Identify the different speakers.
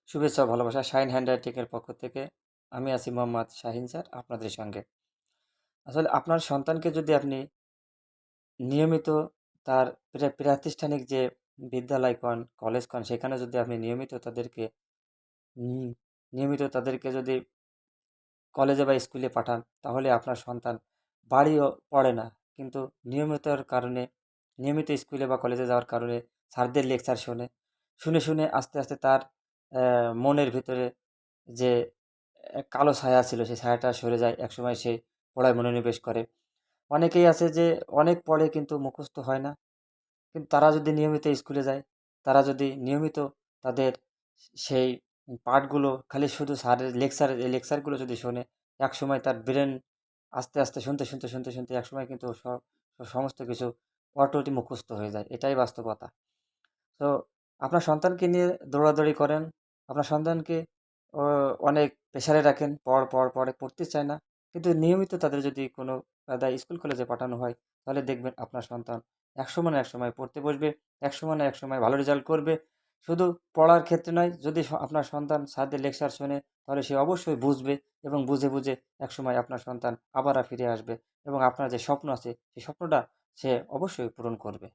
Speaker 1: শুভেচ্ছা ও ভালোবাসা শাইন হ্যান্ডরাইটিংয়ের পক্ষ থেকে আমি আছি মোহাম্মদ শাহিন স্যার আপনাদের সঙ্গে। আসলে আপনার সন্তানকে যদি আপনি নিয়মিত তার প্রাতিষ্ঠানিক যে বিদ্যালয় কন, কলেজ কন সেখানে যদি আপনি উম নিয়মিত তাদেরকে যদি কলেজে বা স্কুলে পাঠান তাহলে আপনার সন্তান বাড়িও পড়ে না। কিন্তু নিয়মিতর কারণে নিয়মিত স্কুলে বা কলেজে যাওয়ার কারণে স্যারদের লেকচার শোনে। শুনে আস্তে, আস্তে তার মনের ভিতরে যে কালো ছায়া ছিল সেই ছায়াটা সরে যায়। একসময় সে পড়ায় মনোনিবেশ করে। অনেকেই আছে যে অনেক পড়ে কিন্তু মুখস্থ হয় না। কিন্তু তারা যদি নিয়মিত স্কুলে যায়, তারা যদি নিয়মিত তাদের সেই পাঠগুলো খালি শুধু স্যারের লেকচারগুলো যদি শোনে, একসময় তার ব্রেন আস্তে, আস্তে শুনতে একসময় কিন্তু সমস্ত কিছু অটোমেটিক মুখস্থ হয়ে যায়। এটাই বাস্তবতা। তো আপনার সন্তানকে নিয়ে দৌড়াদৌড়ি করেন। আপনার সন্তানকে অ অনেক প্রেশারে রাখেন। পড়, পড়তে চায় না। কিন্তু নিয়মিত তাদের যদি কোনো কায়দায় স্কুল কলেজে পাঠানো হয়, তাহলে দেখবেন আপনার সন্তান একসময় না একসময় পড়তে বসবে, একসময় না একসময় ভালো রেজাল্ট করবে। শুধু পড়ার ক্ষেত্রে নয়, যদি আপনার সন্তান স্যারদের লেকচার শোনে, তাহলে সে অবশ্যই বুঝবে এবং বুঝে একসময় আপনার সন্তান আবার ফিরে আসবে এবং আপনার যে স্বপ্ন আছে, সেই স্বপ্নটা সে অবশ্যই পূরণ করবে।